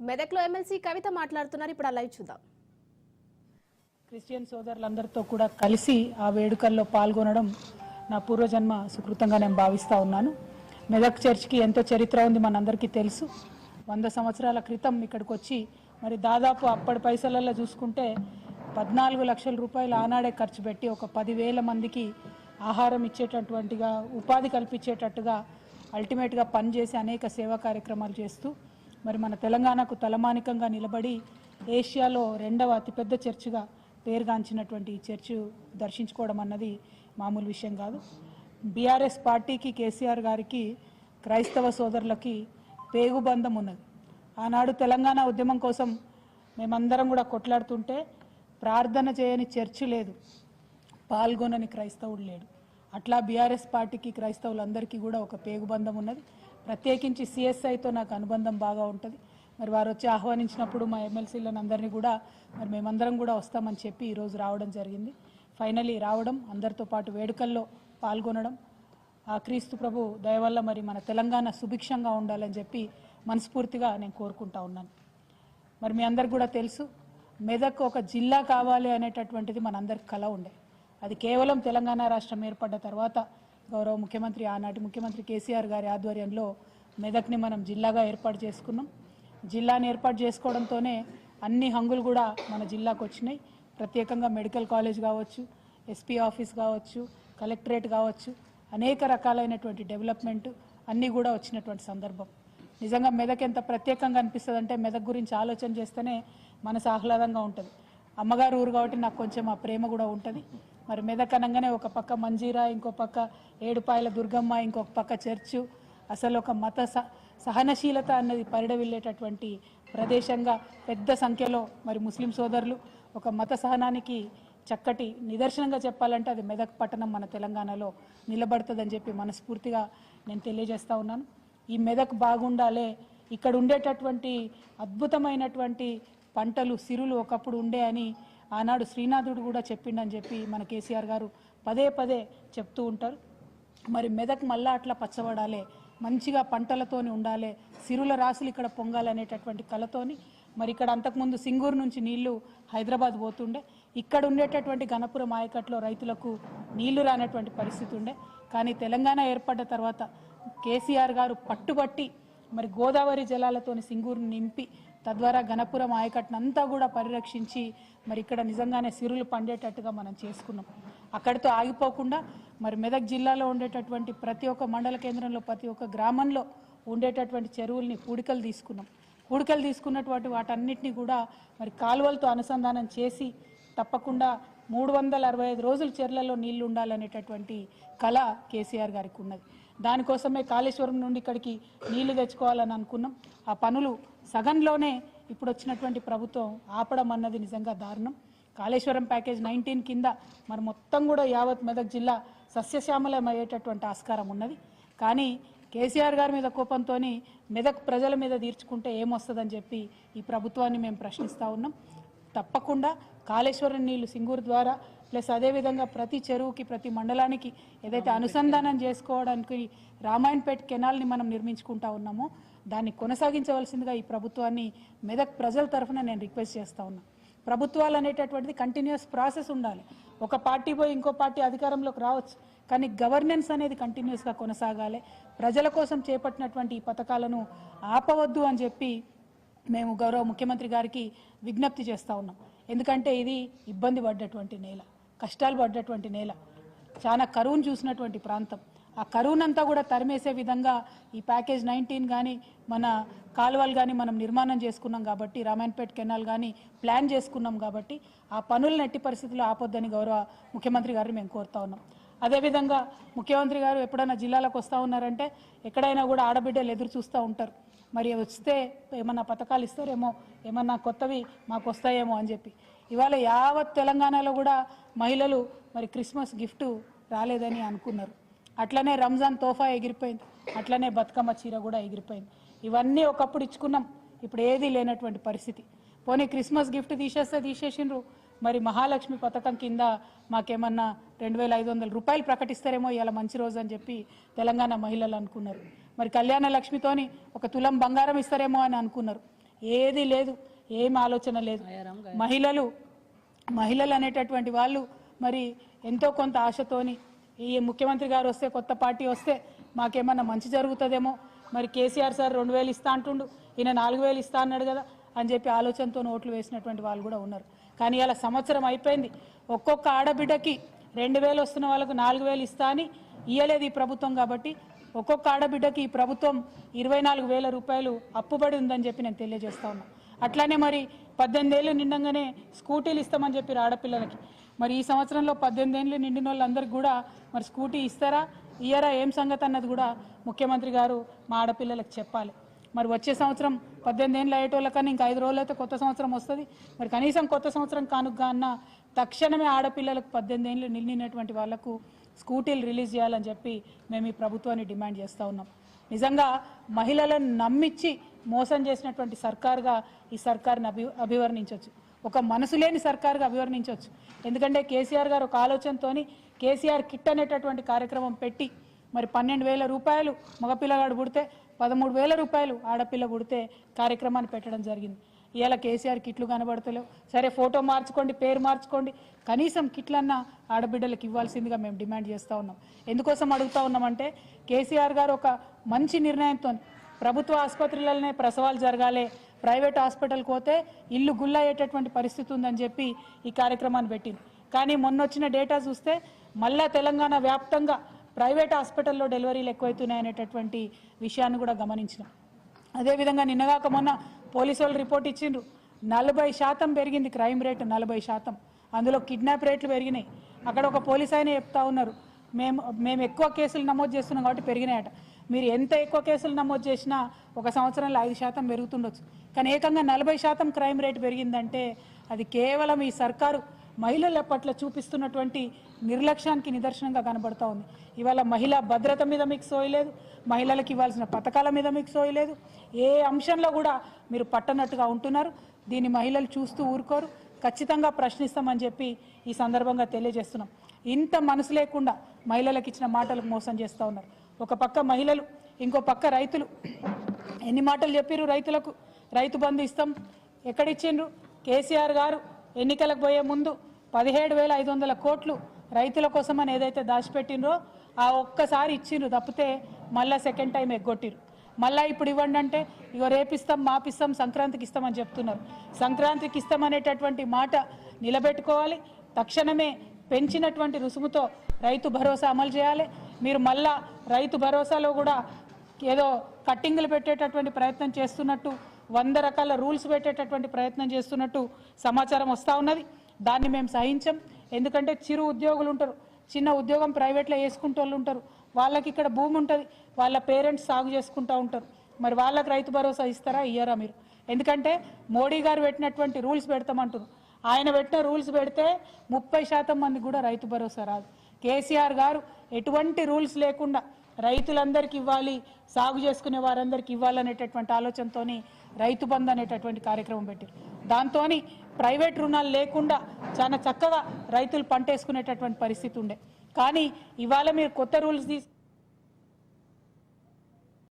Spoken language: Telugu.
మెదక్లో ఎమ్మెల్సీ కవిత మాట్లాడుతున్నారు. ఇప్పుడు ఆ లైవ్ చూద్దాం. క్రిస్టియన్ సోదరులందరితో కూడా కలిసి ఆ వేడుకల్లో పాల్గొనడం నా పూర్వజన్మ సుకృతంగా నేను భావిస్తూ ఉన్నాను. మెదక్ చర్చ్కి ఎంతో చరిత్ర ఉంది, మనందరికీ తెలుసు. 100 సంవత్సరాల క్రితం ఇక్కడికి వచ్చి మరి దాదాపు అప్పటి పైసలలో చూసుకుంటే 14 లక్షల రూపాయలు ఆనాడే ఖర్చు పెట్టి ఒక 10,000 మందికి ఆహారం ఇచ్చేటటువంటిగా, ఉపాధి కల్పించేటట్టుగా అల్టిమేట్గా పనిచేసి అనేక సేవా కార్యక్రమాలు చేస్తూ మరి మన తెలంగాణకు తలమానికంగా నిలబడి ఏషియాలో 2వ అతిపెద్ద చర్చిగా పేరుగాంచినటువంటి ఈ చర్చ్ దర్శించుకోవడం అన్నది మామూలు విషయం కాదు. బీఆర్ఎస్ పార్టీకి, కేసీఆర్ గారికి, క్రైస్తవ సోదరులకి పేగుబంధం ఉన్నది. ఆనాడు తెలంగాణ ఉద్యమం కోసం మేమందరం కూడా కొట్లాడుతుంటే ప్రార్థన చేయని చర్చి లేదు, పాల్గొనని క్రైస్తవుడు లేడు. అట్లా బీఆర్ఎస్ పార్టీకి, క్రైస్తవులందరికీ కూడా ఒక పేగుబంధం ఉన్నది. ప్రత్యేకించి సిఎస్ఐతో నాకు అనుబంధం బాగా ఉంటుంది. మరి వారు వచ్చి ఆహ్వానించినప్పుడు మా ఎమ్మెల్సీలను అందరినీ కూడా మరి మేమందరం కూడా వస్తామని చెప్పి ఈరోజు రావడం జరిగింది. ఫైనలీ రావడం, అందరితో పాటు వేడుకల్లో పాల్గొనడం, ఆ క్రీస్తు ప్రభు దయ వల్ల మరి మన తెలంగాణ సుభిక్షంగా ఉండాలని చెప్పి మనస్ఫూర్తిగా నేను కోరుకుంటా ఉన్నాను. మరి మీ అందరికి కూడా తెలుసు, మెదక్ ఒక జిల్లా కావాలి అనేటటువంటిది మనందరికి కల ఉండే. అది కేవలం తెలంగాణ రాష్ట్రం ఏర్పడ్డ తర్వాత గౌరవ ముఖ్యమంత్రి, ఆనాటి ముఖ్యమంత్రి కేసీఆర్ గారి ఆధ్వర్యంలో మెదక్ని మనం జిల్లాగా ఏర్పాటు చేసుకున్నాం. జిల్లాని ఏర్పాటు చేసుకోవడంతోనే అన్ని హంగులు కూడా మన జిల్లాకు వచ్చినాయి. ప్రత్యేకంగా మెడికల్ కాలేజ్ కావచ్చు, ఎస్పీ ఆఫీస్ కావచ్చు, కలెక్టరేట్ కావచ్చు, అనేక రకాలైనటువంటి డెవలప్మెంట్ అన్నీ కూడా వచ్చినటువంటి సందర్భం. నిజంగా మెదక్ ఎంత ప్రత్యేకంగా అనిపిస్తుంది అంటే, మెదక్ గురించి ఆలోచన చేస్తేనే మనసు ఆహ్లాదంగా ఉంటుంది. అమ్మగారు ఊరు కాబట్టి నాకు కొంచెం ఆ ప్రేమ కూడా ఉంటుంది. మరి మెదక్ అనగానే ఒక పక్క మంజీరా, ఇంకో పక్క ఏడుపాయల దుర్గమ్మ, ఇంకొక పక్క చర్చు, అసలు ఒక మత సహనశీలత అన్నది పరిడవిల్లేటటువంటి ప్రదేశంగా పెద్ద సంఖ్యలో మరి ముస్లిం సోదరులు ఒక మత సహనానికి చక్కటి నిదర్శనంగా చెప్పాలంటే అది మెదక్ పట్టణం మన తెలంగాణలో నిలబడుతుందని చెప్పి మనస్ఫూర్తిగా నేను తెలియజేస్తూ ఉన్నాను. ఈ మెదక్ బాగుండాలే, ఇక్కడ ఉండేటటువంటి అద్భుతమైనటువంటి పంటలు, సిరులు ఒకప్పుడు ఉండే అని ఆనాడు శ్రీనాథుడు కూడా చెప్పిండని చెప్పి మన కేసీఆర్ గారు పదే పదే చెప్తూ ఉంటారు. మరి మెదక్ మళ్ళా అట్లా పచ్చబడాలి, మంచిగా పంటలతోని ఉండాలి, సిరుల రాసులు ఇక్కడ పొంగాలనేటటువంటి కళతోని మరి ఇక్కడ అంతకుముందు సింగూరు నుంచి నీళ్లు హైదరాబాద్ పోతుండే, ఇక్కడ ఉండేటటువంటి గణపురం ఆయకట్లో రైతులకు నీళ్లు రానటువంటి పరిస్థితి ఉండే. కానీ తెలంగాణ ఏర్పడ్డ తర్వాత కేసీఆర్ గారు పట్టుబట్టి మరి గోదావరి జలాలతోని సింగూరుని నింపి తద్వారా గణపురం ఆయకట్టునంతా కూడా పరిరక్షించి మరి ఇక్కడ నిజంగానే సిరులు పండేటట్టుగా మనం చేసుకున్నాం. అక్కడితో ఆగిపోకుండా మరి మెదక్ జిల్లాలో ఉండేటటువంటి ప్రతి ఒక్క మండల కేంద్రంలో, ప్రతి ఒక్క గ్రామంలో ఉండేటటువంటి చెరువుల్ని పూడికలు తీసుకున్నాం. పూడికలు తీసుకున్నటువంటి వాటన్నిటిని కూడా మరి కాలువలతో అనుసంధానం చేసి తప్పకుండా 365 రోజులు చెర్లలో నీళ్లు ఉండాలనేటటువంటి కళ కేసీఆర్ గారికి ఉన్నది. దానికోసమే కాళేశ్వరం నుండి ఇక్కడికి నీళ్లు తెచ్చుకోవాలని అనుకున్నాం. ఆ పనులు సగంలోనే ఇప్పుడు వచ్చినటువంటి ప్రభుత్వం ఆపడం అన్నది నిజంగా దారుణం. కాళేశ్వరం ప్యాకేజ్ 19 కింద మరి మొత్తం కూడా యావత్ మెదక్ జిల్లా సస్యశ్యామలమయ్యేటటువంటి ఆస్కారం ఉన్నది. కానీ కేసీఆర్ గారి మీద కోపంతో మెదక్ ప్రజల మీద తీర్చుకుంటే ఏమొస్తుందని చెప్పి ఈ ప్రభుత్వాన్ని మేము ప్రశ్నిస్తూ ఉన్నాం. తప్పకుండా కాళేశ్వరం నీళ్లు సింగూరు ద్వారా ప్లస్ అదేవిధంగా ప్రతి చెరువుకి, ప్రతి మండలానికి ఏదైతే అనుసంధానం చేసుకోవడానికి రామాయణపేట కెనాల్ని మనం నిర్మించుకుంటా ఉన్నామో దాన్ని కొనసాగించవలసిందిగా ఈ ప్రభుత్వాన్ని మెదక్ ప్రజల తరఫున నేను రిక్వెస్ట్ చేస్తూ ఉన్నాను. ప్రభుత్వాలు అనేటటువంటిది కంటిన్యూస్ ప్రాసెస్ ఉండాలి. ఒక పార్టీ పోయి ఇంకో పార్టీ అధికారంలోకి రావచ్చు, కానీ గవర్నెన్స్ అనేది కంటిన్యూస్గా కొనసాగాలి. ప్రజల కోసం చేపట్టినటువంటి ఈ పథకాలను ఆపవద్దు అని చెప్పి మేము గౌరవ ముఖ్యమంత్రి గారికి విజ్ఞప్తి చేస్తూ ఉన్నాం. ఎందుకంటే ఇది ఇబ్బంది పడ్డటువంటి నేల, కష్టాలు పడ్డటువంటి నేల, చాలా కరువును చూసినటువంటి ప్రాంతం. ఆ కరువునంతా కూడా తరిమేసే విధంగా ఈ ప్యాకేజ్ 19 కానీ మన కాలువలు కానీ మనం నిర్మాణం చేసుకున్నాం కాబట్టి, రామాయణపేట కెనాల్ కానీ ప్లాన్ చేసుకున్నాం కాబట్టి ఆ పనులను ఎట్టి పరిస్థితుల్లో ఆపొద్దని గౌరవ ముఖ్యమంత్రి గారిని మేము కోరుతా ఉన్నాం. అదేవిధంగా ముఖ్యమంత్రి గారు ఎప్పుడైనా జిల్లాలకు వస్తూ ఉన్నారంటే ఎక్కడైనా కూడా ఆడబిడ్డలు ఎదురు చూస్తూ ఉంటారు. మరి వస్తే ఏమన్నా పథకాలు ఇస్తారేమో, ఏమన్నా కొత్తవి మాకు వస్తాయేమో అని చెప్పి. ఇవాళ యావత్ తెలంగాణలో కూడా మహిళలు మరి క్రిస్మస్ గిఫ్ట్ రాలేదని అనుకున్నారు. అట్లనే రంజాన్ తోఫా ఎగిరిపోయింది, అట్లనే బతుకమ్మ చీర కూడా ఎగిరిపోయింది. ఇవన్నీ ఒకప్పుడు ఇచ్చుకున్నాం, ఇప్పుడు ఏది లేనటువంటి పరిస్థితి. పోనీ క్రిస్మస్ గిఫ్ట్ తీసేసిండ్రు, మరి మహాలక్ష్మి పథకం కింద మాకేమన్నా 2,500 రూపాయలు ప్రకటిస్తారేమో ఇలా మంచి రోజు అని చెప్పి తెలంగాణ మహిళలు అనుకున్నారు. మరి కళ్యాణ లక్ష్మితోని 1 తులం బంగారం ఇస్తారేమో అని అనుకున్నారు. ఏది లేదు, ఏం ఆలోచన లేదు. మహిళలు అనేటటువంటి వాళ్ళు మరి ఎంతో కొంత ఆశతోని ఈ ముఖ్యమంత్రి గారు వస్తే, కొత్త పార్టీ వస్తే మాకేమన్నా మంచి జరుగుతుందేమో, మరి కేసీఆర్ సార్ 2000 ఇస్తా అంటుండు, ఈయన 4000 ఇస్తా అన్నాడు కదా అని చెప్పి ఆలోచనతో ఓట్లు వేసినటువంటి వాళ్ళు కూడా ఉన్నారు. కానీ ఇలా సంవత్సరం అయిపోయింది, ఒక్కొక్క ఆడబిడ్డకి 2000 వస్తున్న వాళ్ళకు 4000 ఇస్తా అని ఇయ్యలేదు ఈ ప్రభుత్వం. కాబట్టి ఒక్కొక్క ఆడబిడ్డకి ఈ ప్రభుత్వం 24,000 రూపాయలు అప్పుబడి ఉందని చెప్పి నేను తెలియజేస్తా ఉన్నా. అట్లానే మరి 18 ఏళ్ళు నిండంగానే స్కూటీలు ఇస్తామని చెప్పి ఆడపిల్లలకి, మరి ఈ సంవత్సరంలో 18 ఏళ్ళు నిండిన వాళ్ళందరికీ కూడా మరి స్కూటీ ఇస్తారా ఇయ్యరా ఏం సంగతి అన్నది కూడా ముఖ్యమంత్రి గారు మా ఆడపిల్లలకు చెప్పాలి. మరి వచ్చే సంవత్సరం 18 ఏళ్ళు అయ్యేటోళ్ళకన్నా ఇంకా 5 రోజులు అయితే కొత్త సంవత్సరం వస్తుంది. మరి కనీసం కొత్త సంవత్సరం కానుకగా అన్న తక్షణమే ఆడపిల్లలకు 18 ఏళ్ళు నిండినటువంటి వాళ్లకు స్కూటీలు రిలీజ్ చేయాలని చెప్పి మేము ఈ ప్రభుత్వాన్ని డిమాండ్ చేస్తూ ఉన్నాం. నిజంగా మహిళలను నమ్మించి మోసం చేసినటువంటి సర్కారుగా ఈ సర్కారుని అభివర్ణించవచ్చు, ఒక మనసు లేని సర్కారుగా అభివర్ణించవచ్చు. ఎందుకంటే కేసీఆర్ గారు ఒక ఆలోచనతోని కేసీఆర్ కిట్ అనేటటువంటి కార్యక్రమం పెట్టి మరి 12,000 రూపాయలు మగపిల్లగాడు పుడితే 13,000 రూపాయలు ఆడపిల్ల పుడితే కార్యక్రమాన్ని పెట్టడం జరిగింది. ఇవాళ కేసీఆర్ కిట్లు కనబడతలేవు. సరే ఫోటో మార్చుకోండి, పేరు మార్చుకోండి, కనీసం కిట్లన్నా ఆడబిడ్డలకు ఇవ్వాల్సిందిగా మేము డిమాండ్ చేస్తూ ఉన్నాం. ఎందుకోసం అడుగుతూ ఉన్నామంటే కేసీఆర్ గారు ఒక మంచి నిర్ణయంతో ప్రభుత్వ ఆసుపత్రులలోనే ప్రసవాలు జరగాలి, ప్రైవేట్ హాస్పిటల్కి పోతే ఇల్లు గుల్లయ్యేటటువంటి పరిస్థితి ఉందని చెప్పి ఈ కార్యక్రమాన్ని పెట్టింది. కానీ మొన్న వచ్చిన డేటా చూస్తే మళ్ళా తెలంగాణ వ్యాప్తంగా ప్రైవేట్ హాస్పిటల్లో డెలివరీలు ఎక్కువైతున్నాయనేటటువంటి విషయాన్ని కూడా గమనించినాం. అదేవిధంగా నిన్నగాక మొన్న పోలీసు వాళ్ళు రిపోర్ట్ ఇచ్చిండ్రు, 40% పెరిగింది క్రైమ్ రేటు, 40%. అందులో కిడ్నాప్ రేట్లు పెరిగినాయి. అక్కడ ఒక పోలీస్ ఆయన చెప్తా ఉన్నారు, మేము ఎక్కువ కేసులు నమోదు చేస్తున్నాం కాబట్టి పెరిగినాయట. మీరు ఎంత ఎక్కువ కేసులు నమోదు చేసినా ఒక సంవత్సరంలో 5% పెరుగుతుండొచ్చు, కానీ ఏకంగా 40% క్రైమ్ రేటు పెరిగిందంటే అది కేవలం ఈ సర్కారు మహిళల పట్ల చూపిస్తున్నటువంటి నిర్లక్ష్యానికి నిదర్శనంగా కనబడతా ఉంది. ఇవాళ మహిళా భద్రత మీద మీకు సోయలేదు, మహిళలకు ఇవ్వాల్సిన పథకాల మీద మీకు సోయలేదు, ఏ అంశంలో కూడా మీరు పట్టనట్టుగా ఉంటున్నారు. దీన్ని మహిళలు చూస్తూ ఊరుకోరు, ఖచ్చితంగా ప్రశ్నిస్తామని చెప్పి ఈ సందర్భంగా తెలియజేస్తున్నాం. ఇంత మనసు లేకుండా మహిళలకు ఇచ్చిన మాటలకు మోసం చేస్తూ ఉన్నారు. ఒక పక్క మహిళలు, ఇంకో పక్క రైతులు. ఎన్ని మాటలు చెప్పారు రైతులకు, రైతు బంధు ఇస్తాం ఎక్కడిచ్చిండ్రు? కేసీఆర్ గారు ఎన్నికలకు పోయే ముందు 17,500 కోట్లు రైతుల కోసమని ఏదైతే దాచిపెట్టినరో ఆ ఒక్కసారి ఇచ్చిండ్రు తప్పితే మళ్ళీ సెకండ్ టైం ఎగ్గొట్టిరు. మళ్ళీ ఇప్పుడు ఇవ్వండి అంటే ఇగో రేపిస్తాం, మాపిస్తాం, సంక్రాంతికి ఇస్తామని చెప్తున్నారు. సంక్రాంతికి ఇస్తామనేటటువంటి మాట నిలబెట్టుకోవాలి. తక్షణమే పెంచినటువంటి రుసుముతో రైతు భరోసా అమలు చేయాలి. మీరు మళ్ళా రైతు భరోసాలో కూడా ఏదో కట్టింగులు పెట్టేటటువంటి ప్రయత్నం చేస్తున్నట్టు, 100 రకాల రూల్స్ పెట్టేటటువంటి ప్రయత్నం చేస్తున్నట్టు సమాచారం వస్తూ ఉన్నది. దాన్ని మేము సహించం. ఎందుకంటే చిరు ఉద్యోగులు ఉంటారు, చిన్న ఉద్యోగం ప్రైవేట్లో వేసుకుంటూ వాళ్ళు ఉంటారు, వాళ్ళకి ఇక్కడ భూమి ఉంటుంది, వాళ్ళ పేరెంట్స్ సాగు చేసుకుంటూ ఉంటారు. మరి వాళ్ళకి రైతు భరోసా ఇస్తారా ఇయ్యరా మీరు? ఎందుకంటే మోడీ గారు పెట్టినటువంటి రూల్స్ పెడతామంటారు. ఆయన పెట్టిన రూల్స్ పెడితే 30% మందికి కూడా రైతు భరోసా రాదు. కేసీఆర్ గారు ఎటువంటి రూల్స్ లేకుండా రైతులందరికీ ఇవ్వాలి, సాగు చేసుకునే వారందరికీ ఇవ్వాలనేటటువంటి ఆలోచనతో రైతు బంధు అనేటటువంటి కార్యక్రమం పెట్టారు. దాంతో ప్రైవేట్ రుణాలు లేకుండా చాలా చక్కగా రైతులు పంట వేసుకునేటటువంటి పరిస్థితి ఉండే. కానీ ఇవాళ మీరు కొత్త రూల్స్